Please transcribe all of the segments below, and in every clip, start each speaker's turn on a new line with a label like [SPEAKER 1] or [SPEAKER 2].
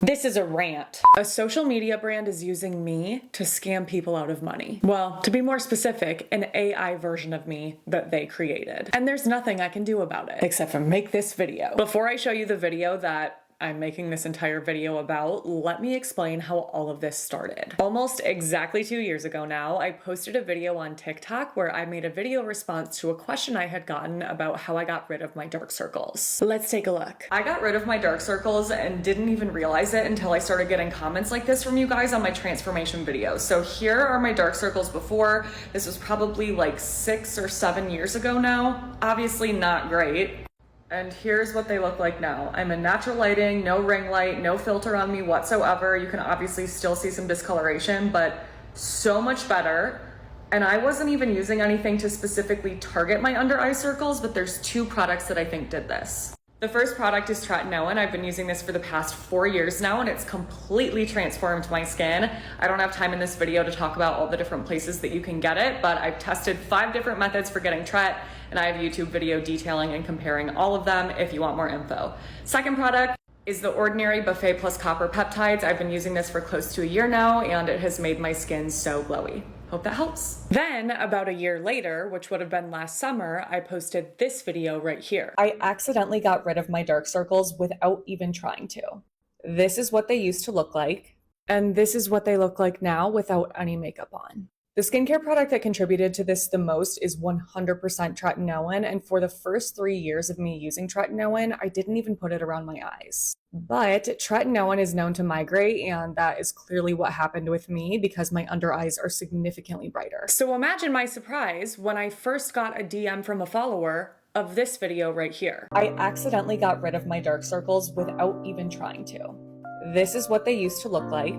[SPEAKER 1] This is a rant. A social media brand is using me to scam people out of money. Well, to be more specific, an AI version of me that they created. And there's nothing I can do about it, except for make this video. Before I show you the video that I'm making this entire video about, let me explain how all of this started. Almost exactly 2 years ago now, I posted a video on TikTok where I made a video response to a question I had gotten about how I got rid of my dark circles. Let's take a look. I got rid of my dark circles and didn't even realize it until I started getting comments like this from you guys on my transformation videos. So here are my dark circles before. This was probably like 6 or 7 years ago now. Obviously not great. And here's what they look like now. I'm in natural lighting, no ring light, no filter on me whatsoever. You can obviously still see some discoloration, but so much better. And I wasn't even using anything to specifically target my under eye circles, but there's 2 products that I think did this. The first product is tretinoin. I've been using this for the past 4 years now, and it's completely transformed my skin. I don't have time in this video to talk about all the different places that you can get it, but I've tested 5 different methods for getting tret, and I have a YouTube video detailing and comparing all of them if you want more info. Second product is the Ordinary Buffet Plus Copper Peptides. I've been using this for close to a year now, and it has made my skin so glowy. Hope that helps. Then, about a year later, which would have been last summer, I posted this video right here. I accidentally got rid of my dark circles without even trying to. This is what they used to look like, and this is what they look like now without any makeup on. The skincare product that contributed to this the most is 100% tretinoin, and for the first 3 years of me using tretinoin, I didn't even put it around my eyes. But tretinoin is known to migrate, and that is clearly what happened with me because my under eyes are significantly brighter. So imagine my surprise when I first got a DM from a follower of this video right here. I accidentally got rid of my dark circles without even trying to. This is what they used to look like,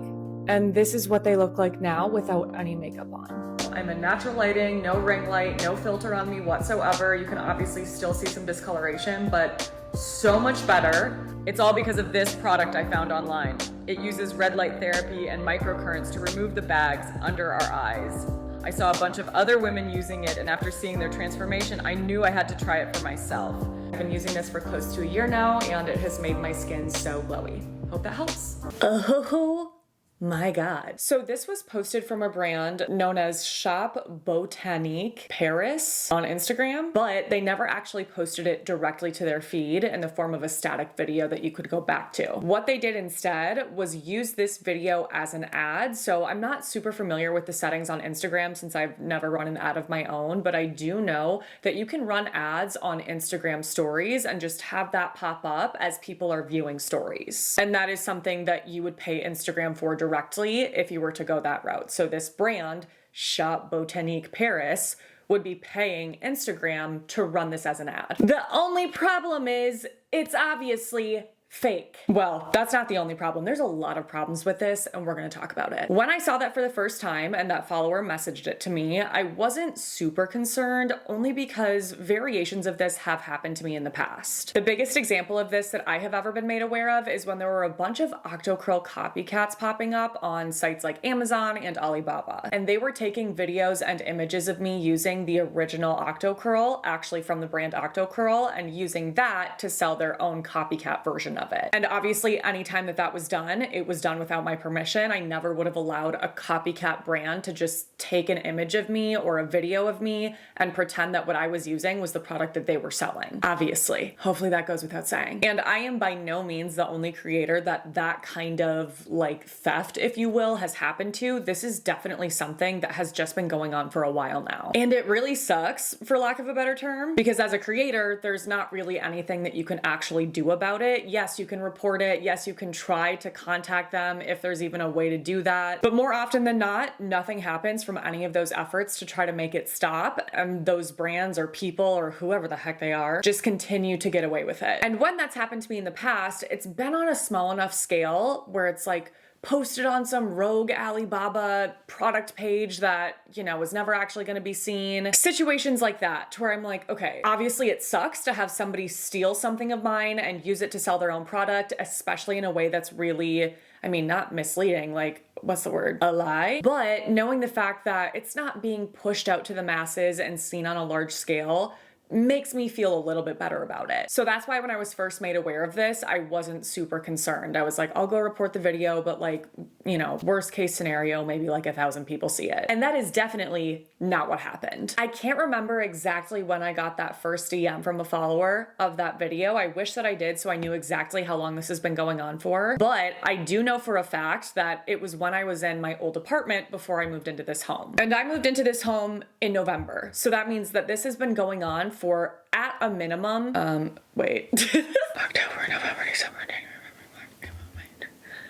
[SPEAKER 1] and this is what they look like now without any makeup on. I'm in natural lighting, no ring light, no filter on me whatsoever. You can obviously still see some discoloration, but so much better. It's all because of this product I found online. It uses red light therapy and microcurrents to remove the bags under our eyes. I saw a bunch of other women using it, and after seeing their transformation, I knew I had to try it for myself. I've been using this for close to a year now, and it has made my skin so glowy. Hope that helps. Oh my God. So this was posted from a brand known as Shop Botanique Paris on Instagram, but they never actually posted it directly to their feed in the form of a static video that you could go back to. What they did instead was use this video as an ad. So I'm not super familiar with the settings on Instagram since I've never run an ad of my own, but I do know that you can run ads on Instagram stories and just have that pop up as people are viewing stories. And that is something that you would pay Instagram for directly if you were to go that route. So this brand, Shop Botanique Paris, would be paying Instagram to run this as an ad. The only problem is it's obviously fake. Well, that's not the only problem. There's a lot of problems with this, and we're going to talk about it. When I saw that for the first time and that follower messaged it to me, I wasn't super concerned, only because variations of this have happened to me in the past. The biggest example of this that I have ever been made aware of is when there were a bunch of Octocurl copycats popping up on sites like Amazon and Alibaba, and they were taking videos and images of me using the original Octocurl, actually from the brand Octocurl, and using that to sell their own copycat version of it. And obviously, anytime that was done, it was done without my permission. I never would have allowed a copycat brand to just take an image of me or a video of me and pretend that what I was using was the product that they were selling. Obviously. Hopefully that goes without saying. And I am by no means the only creator that kind of like theft, if you will, has happened to. This is definitely something that has just been going on for a while now. And it really sucks, for lack of a better term, because as a creator, there's not really anything that you can actually do about it. Yes, you can report it. Yes, you can try to contact them if there's even a way to do that. But more often than not, nothing happens from any of those efforts to try to make it stop. And those brands or people or whoever the heck they are just continue to get away with it. And when that's happened to me in the past, it's been on a small enough scale where it's like, posted on some rogue Alibaba product page that, you know, was never actually going to be seen. Situations like that to where I'm like, okay, obviously it sucks to have somebody steal something of mine and use it to sell their own product, especially in a way that's really, I mean, not misleading, like, what's the word? A lie? But knowing the fact that it's not being pushed out to the masses and seen on a large scale makes me feel a little bit better about it. So that's why when I was first made aware of this, I wasn't super concerned. I was like, I'll go report the video, but like, you know, worst case scenario, maybe like 1,000 people see it. And that is definitely not what happened. I can't remember exactly when I got that first DM from a follower of that video. I wish that I did, so I knew exactly how long this has been going on for. But I do know for a fact that it was when I was in my old apartment before I moved into this home. And I moved into this home in November. So that means that this has been going on for at a minimum, October, November, December, January,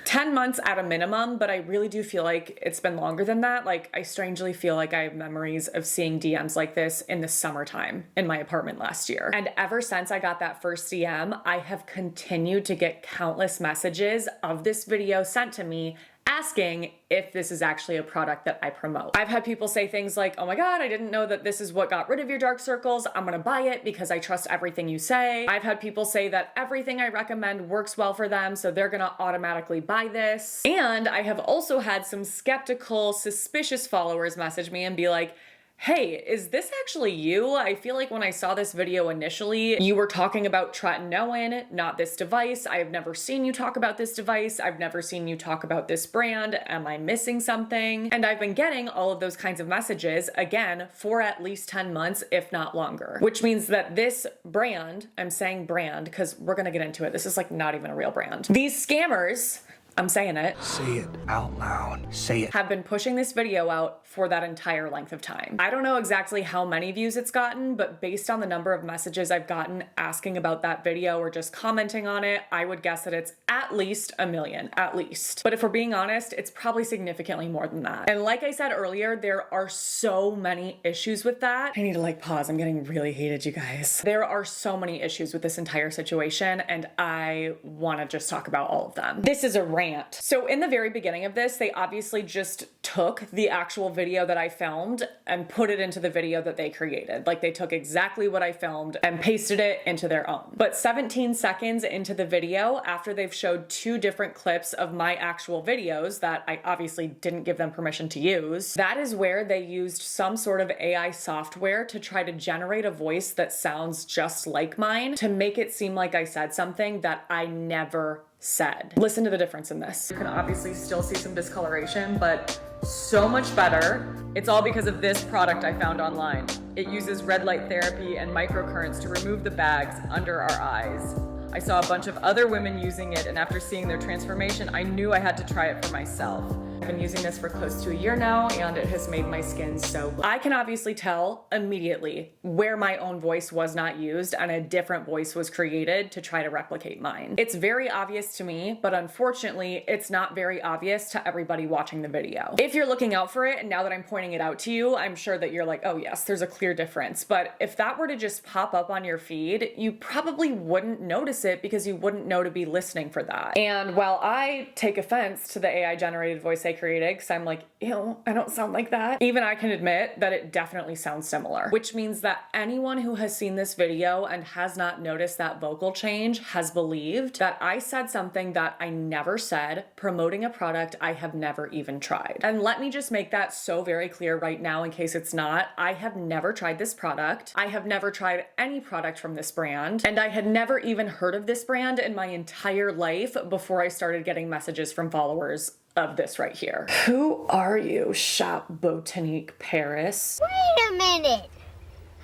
[SPEAKER 1] 10 months at a minimum, but I really do feel like it's been longer than that. Like, I strangely feel like I have memories of seeing DMs like this in the summertime in my apartment last year. And ever since I got that first DM, I have continued to get countless messages of this video sent to me asking if this is actually a product that I promote. I've had people say things like, oh my God, I didn't know that this is what got rid of your dark circles. I'm gonna buy it because I trust everything you say. I've had people say that everything I recommend works well for them, so they're gonna automatically buy this. And I have also had some skeptical, suspicious followers message me and be like, hey, is this actually you? I feel like when I saw this video initially, you were talking about tretinoin, not this device. I have never seen you talk about this device. I've never seen you talk about this brand. Am I missing something? And I've been getting all of those kinds of messages, again, for at least 10 months, if not longer. Which means that this brand, I'm saying brand, because we're gonna get into it. This is like not even a real brand. These scammers, I'm saying it.
[SPEAKER 2] Say it out loud. Say it.
[SPEAKER 1] Have been pushing this video out for that entire length of time. I don't know exactly how many views it's gotten, but based on the number of messages I've gotten asking about that video or just commenting on it, I would guess that it's at least 1 million, at least. But if we're being honest, it's probably significantly more than that. And like I said earlier, there are so many issues with that. I need to like pause. I'm getting really heated, you guys. There are so many issues with this entire situation, and I want to just talk about all of them. This is a rant. So in the very beginning of this, they obviously just took the actual video that I filmed and put it into the video that they created. Like, they took exactly what I filmed and pasted it into their own. But 17 seconds into the video, after they've showed 2 different clips of my actual videos that I obviously didn't give them permission to use, that is where they used some sort of AI software to try to generate a voice that sounds just like mine to make it seem like I said something that I never said. Listen to the difference in this. You can obviously still see some discoloration, but so much better. It's all because of this product I found online. It uses red light therapy and microcurrents to remove the bags under our eyes. I saw a bunch of other women using it, and after seeing their transformation, I knew I had to try it for myself. I've been using this for close to a year now, and it has made my skin so glowing. I can obviously tell immediately where my own voice was not used and a different voice was created to try to replicate mine. It's very obvious to me, but unfortunately, it's not very obvious to everybody watching the video. If you're looking out for it, and now that I'm pointing it out to you, I'm sure that you're like, oh yes, there's a clear difference. But if that were to just pop up on your feed, you probably wouldn't notice it because you wouldn't know to be listening for that. And while I take offense to the AI generated voice I created, because I'm like, ew, I don't sound like that, even I can admit that it definitely sounds similar. Which means that anyone who has seen this video and has not noticed that vocal change has believed that I said something that I never said, promoting a product I have never even tried. And let me just make that so very clear right now in case it's not. I have never tried this product. I have never tried any product from this brand, and I had never even heard of this brand in my entire life before I started getting messages from followers of this right here. Who are you, Shop Botanique Paris?
[SPEAKER 3] Wait a minute.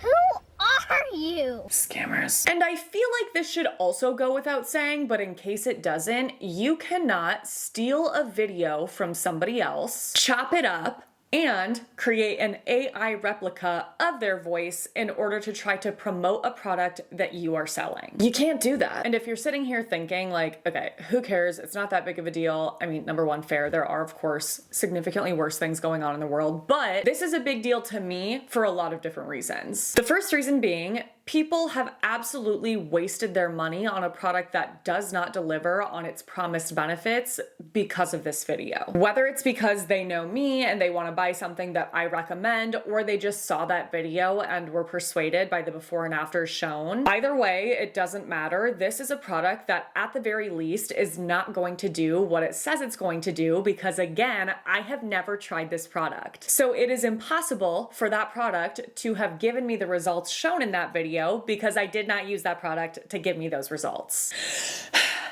[SPEAKER 3] Who are you?
[SPEAKER 1] Scammers. And I feel like this should also go without saying, but in case it doesn't, you cannot steal a video from somebody else, chop it up, and create an AI replica of their voice in order to try to promote a product that you are selling. You can't do that. And if you're sitting here thinking like, okay, who cares? It's not that big of a deal. I mean, number one, fair. There are, of course, significantly worse things going on in the world, but this is a big deal to me for a lot of different reasons. The first reason being, people have absolutely wasted their money on a product that does not deliver on its promised benefits because of this video. Whether it's because they know me and they want to buy something that I recommend, or they just saw that video and were persuaded by the before and after shown. Either way, it doesn't matter. This is a product that at the very least is not going to do what it says it's going to do because, again, I have never tried this product. So it is impossible for that product to have given me the results shown in that video video because I did not use that product to give me those results.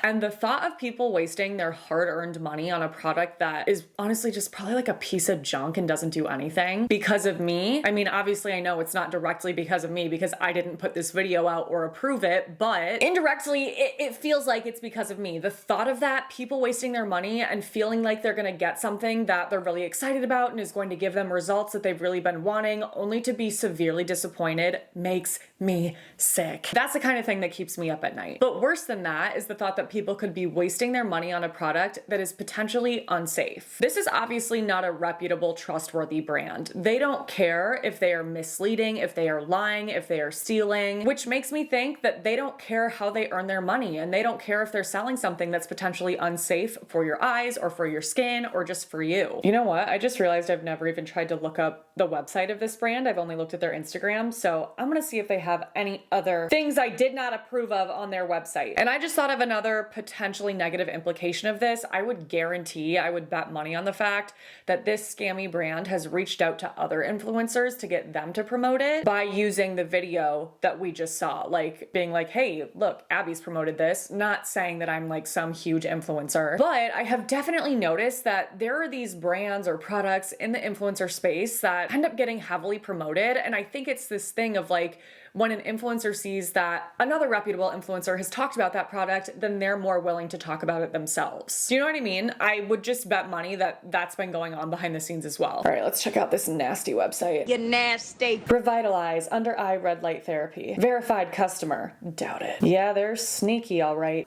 [SPEAKER 1] And the thought of people wasting their hard-earned money on a product that is honestly just probably like a piece of junk and doesn't do anything because of me. I mean, obviously I know it's not directly because of me because I didn't put this video out or approve it, but indirectly it feels like it's because of me. The thought of that, people wasting their money and feeling like they're gonna get something that they're really excited about and is going to give them results that they've really been wanting, only to be severely disappointed, makes me sick. That's the kind of thing that keeps me up at night. But worse than that is the thought that people could be wasting their money on a product that is potentially unsafe. This is obviously not a reputable, trustworthy brand. They don't care if they are misleading, if they are lying, if they are stealing, which makes me think that they don't care how they earn their money, and they don't care if they're selling something that's potentially unsafe for your eyes or for your skin or just for you. You know what? I just realized I've never even tried to look up the website of this brand. I've only looked at their Instagram, so I'm gonna see if they have any other things I did not approve of on their website. And I just thought of another potentially negative implication of this. I would guarantee, I would bet money on the fact that this scammy brand has reached out to other influencers to get them to promote it by using the video that we just saw, like being like, hey, look, Abby's promoted this, not saying that I'm like some huge influencer. But I have definitely noticed that there are these brands or products in the influencer space that end up getting heavily promoted. And I think it's this thing of like, when an influencer sees that another reputable influencer has talked about that product, then they're more willing to talk about it themselves. Do you know what I mean? I would just bet money that that's been going on behind the scenes as well. All right, let's check out this nasty website.
[SPEAKER 4] You nasty.
[SPEAKER 1] Revitalize under eye red light therapy. Verified customer. Doubt it. Yeah, they're sneaky, all right.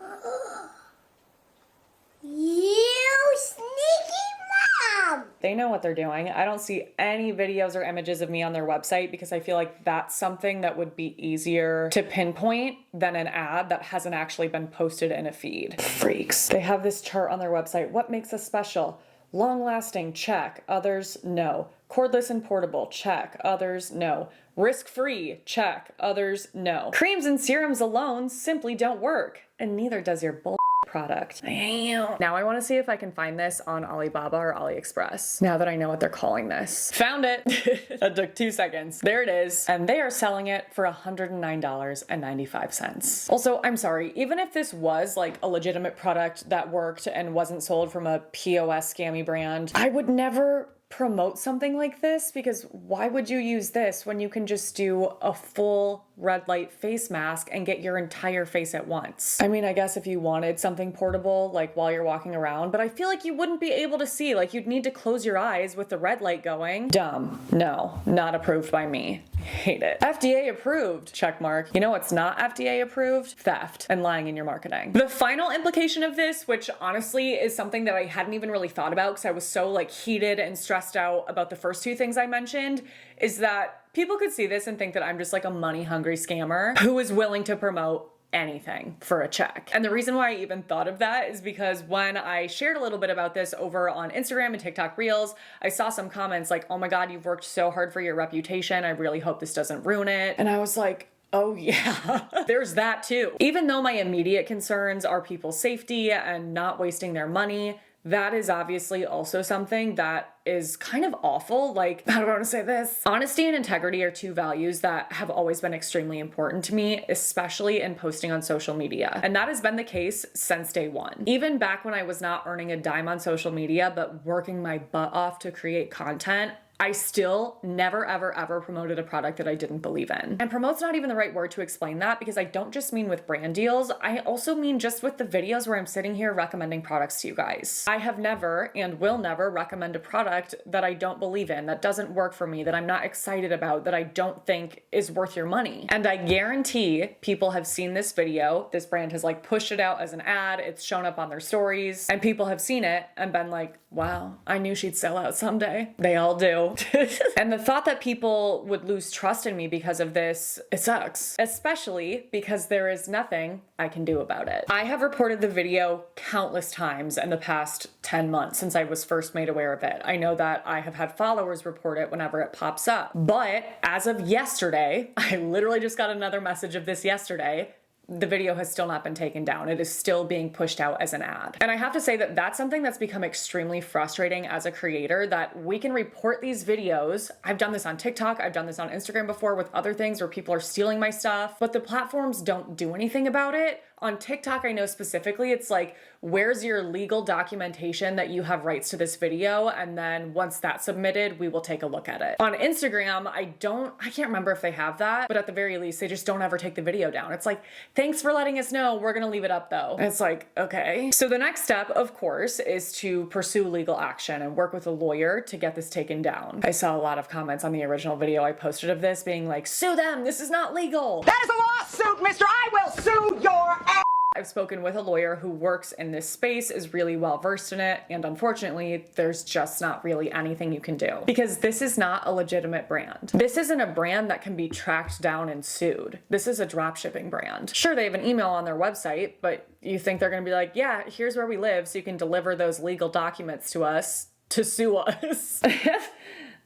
[SPEAKER 3] You sneaky mom!
[SPEAKER 1] They know what they're doing. I don't see any videos or images of me on their website because I feel like that's something that would be easier to pinpoint than an ad that hasn't actually been posted in a feed. Freaks. They have this chart on their website. What makes us special? Long lasting, check. Others, no. Cordless and portable, check. Others, no. Risk-free, check. Others, no. Creams and serums alone simply don't work, and neither does your bull product. Damn. Now I want to see if I can find this on Alibaba or AliExpress. Now that I know what they're calling this. Found it. That took 2 seconds. There it is. And they are selling it for $109.95. Also, I'm sorry, even if this was like a legitimate product that worked and wasn't sold from a POS scammy brand, I would never promote something like this, because why would you use this when you can just do a full red light face mask and get your entire face at once? I mean, I guess if you wanted something portable, like while you're walking around, but I feel like you wouldn't be able to see, like you'd need to close your eyes with the red light going. Dumb. No, not approved by me. Hate it. FDA approved, check mark. You know what's not FDA approved? Theft and lying in your marketing. The final implication of this, which honestly is something that I hadn't even really thought about because I was so like heated and stressed out about the first two things I mentioned, is that people could see this and think that I'm just like a money hungry scammer who is willing to promote anything for a check. And the reason why I even thought of that is because when I shared a little bit about this over on Instagram and TikTok Reels, I saw some comments like, oh my God, you've worked so hard for your reputation. I really hope this doesn't ruin it. And I was like, oh yeah, there's that too. Even though my immediate concerns are people's safety and not wasting their money, that is obviously also something that is kind of awful. Like, how do I want to say this? Honesty and integrity are two values that have always been extremely important to me, especially in posting on social media. And that has been the case since day one. Even back when I was not earning a dime on social media, but working my butt off to create content, I still never, ever, ever promoted a product that I didn't believe in. And promote's not even the right word to explain that, because I don't just mean with brand deals. I also mean just with the videos where I'm sitting here recommending products to you guys. I have never and will never recommend a product that I don't believe in, that doesn't work for me, that I'm not excited about, that I don't think is worth your money. And I guarantee people have seen this video. This brand has like pushed it out as an ad. It's shown up on their stories and people have seen it and been like, wow, I knew she'd sell out someday. They all do. And the thought that people would lose trust in me because of this, it sucks. Especially because there is nothing I can do about it. I have reported the video countless times in the past 10 months since I was first made aware of it. I know that I have had followers report it whenever it pops up. But as of yesterday, I literally just got another message of this yesterday, the video has still not been taken down. It is still being pushed out as an ad. And I have to say that that's something that's become extremely frustrating as a creator, that we can report these videos. I've done this on TikTok, I've done this on Instagram before with other things where people are stealing my stuff, but the platforms don't do anything about it. On TikTok, I know specifically, it's like, where's your legal documentation that you have rights to this video? And then once that's submitted, we will take a look at it. On Instagram, I can't remember if they have that, but at the very least, they just don't ever take the video down. It's like, thanks for letting us know, we're gonna leave it up though. And it's like, okay. So the next step, of course, is to pursue legal action and work with a lawyer to get this taken down. I saw a lot of comments on the original video I posted of this being like, sue them, this is not legal.
[SPEAKER 4] That is a lawsuit, mister! I will sue your ass!
[SPEAKER 1] I've spoken with a lawyer who works in this space, is really well versed in it, and unfortunately, there's just not really anything you can do. Because this is not a legitimate brand. This isn't a brand that can be tracked down and sued. This is a dropshipping brand. Sure, they have an email on their website, but you think they're gonna be like, yeah, here's where we live, so you can deliver those legal documents to us to sue us.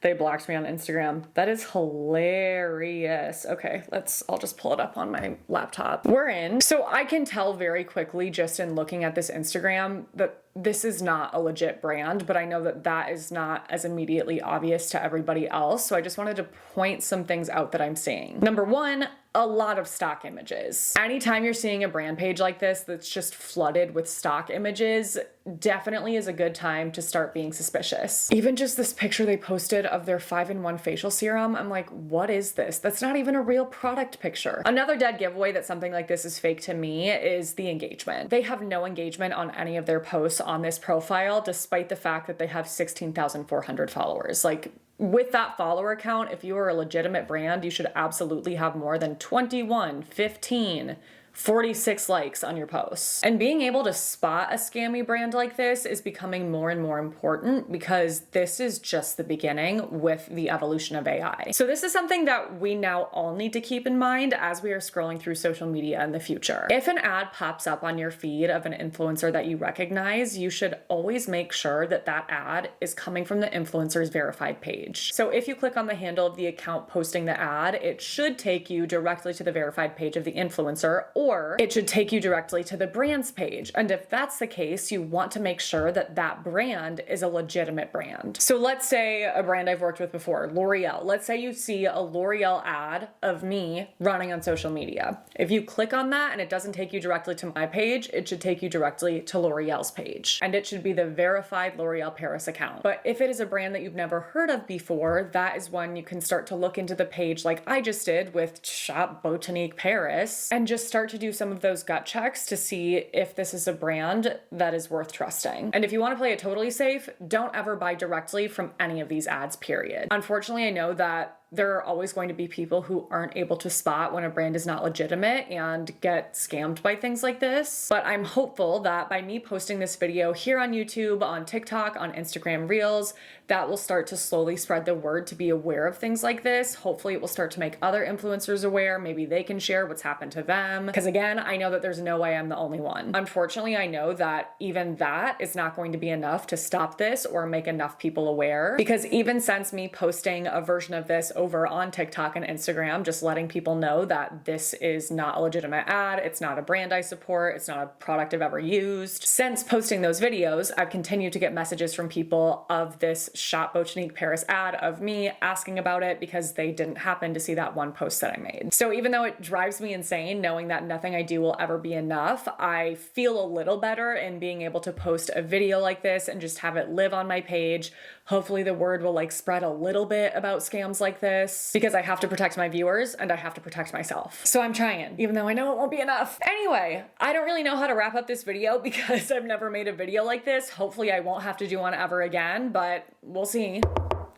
[SPEAKER 1] They blocked me on Instagram. That is hilarious. Okay, I'll just pull it up on my laptop. We're in. So I can tell very quickly just in looking at this Instagram that this is not a legit brand, but I know that that is not as immediately obvious to everybody else. So I just wanted to point some things out that I'm seeing. Number one, a lot of stock images. Anytime you're seeing a brand page like this that's just flooded with stock images, definitely is a good time to start being suspicious. Even just this picture they posted of their 5-in-1 facial serum, I'm like, what is this? That's not even a real product picture. Another dead giveaway that something like this is fake to me is the engagement. They have no engagement on any of their posts on this profile, despite the fact that they have 16,400 followers. Like, with that follower count, if you are a legitimate brand, you should absolutely have more than 21, 15, 46 likes on your posts. And being able to spot a scammy brand like this is becoming more and more important because this is just the beginning with the evolution of AI. So this is something that we now all need to keep in mind as we are scrolling through social media in the future. If an ad pops up on your feed of an influencer that you recognize, you should always make sure that that ad is coming from the influencer's verified page. So if you click on the handle of the account posting the ad, it should take you directly to the verified page of the influencer, or it should take you directly to the brand's page. And if that's the case, you want to make sure that that brand is a legitimate brand. So let's say a brand I've worked with before, L'Oreal. Let's say you see a L'Oreal ad of me running on social media. If you click on that and it doesn't take you directly to my page, it should take you directly to L'Oreal's page. And it should be the verified L'Oreal Paris account. But if it is a brand that you've never heard of before, that is when you can start to look into the page like I just did with Shop Botanique Paris and just start to do some of those gut checks to see if this is a brand that is worth trusting. And if you want to play it totally safe, don't ever buy directly from any of these ads, period. Unfortunately, I know that there are always going to be people who aren't able to spot when a brand is not legitimate and get scammed by things like this. But I'm hopeful that by me posting this video here on YouTube, on TikTok, on Instagram Reels, that will start to slowly spread the word to be aware of things like this. Hopefully it will start to make other influencers aware. Maybe they can share what's happened to them. Because again, I know that there's no way I'm the only one. Unfortunately, I know that even that is not going to be enough to stop this or make enough people aware. Because even since me posting a version of this over on TikTok and Instagram, just letting people know that this is not a legitimate ad, it's not a brand I support, it's not a product I've ever used. Since posting those videos, I've continued to get messages from people of this Shop Botanique Paris ad of me asking about it because they didn't happen to see that one post that I made. So even though it drives me insane knowing that nothing I do will ever be enough, I feel a little better in being able to post a video like this and just have it live on my page. Hopefully the word will spread a little bit about scams like this because I have to protect my viewers and I have to protect myself. So I'm trying, even though I know it won't be enough. Anyway, I don't really know how to wrap up this video because I've never made a video like this. Hopefully I won't have to do one ever again, but we'll see.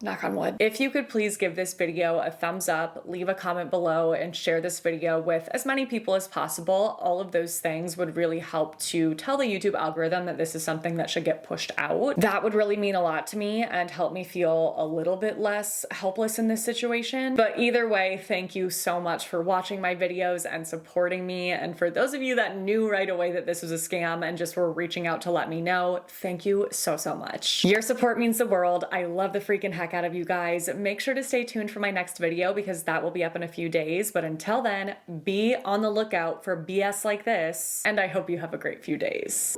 [SPEAKER 1] Knock on wood. If you could please give this video a thumbs up, leave a comment below, and share this video with as many people as possible. All of those things would really help to tell the YouTube algorithm that this is something that should get pushed out. That would really mean a lot to me and help me feel a little bit less helpless in this situation. But either way, thank you so much for watching my videos and supporting me. And for those of you that knew right away that this was a scam and just were reaching out to let me know, thank you so, so much. Your support means the world. I love the freaking heck heck out of you guys. Make sure to stay tuned for my next video because that will be up in a few days. But until then, be on the lookout for BS like this, and I hope you have a great few days.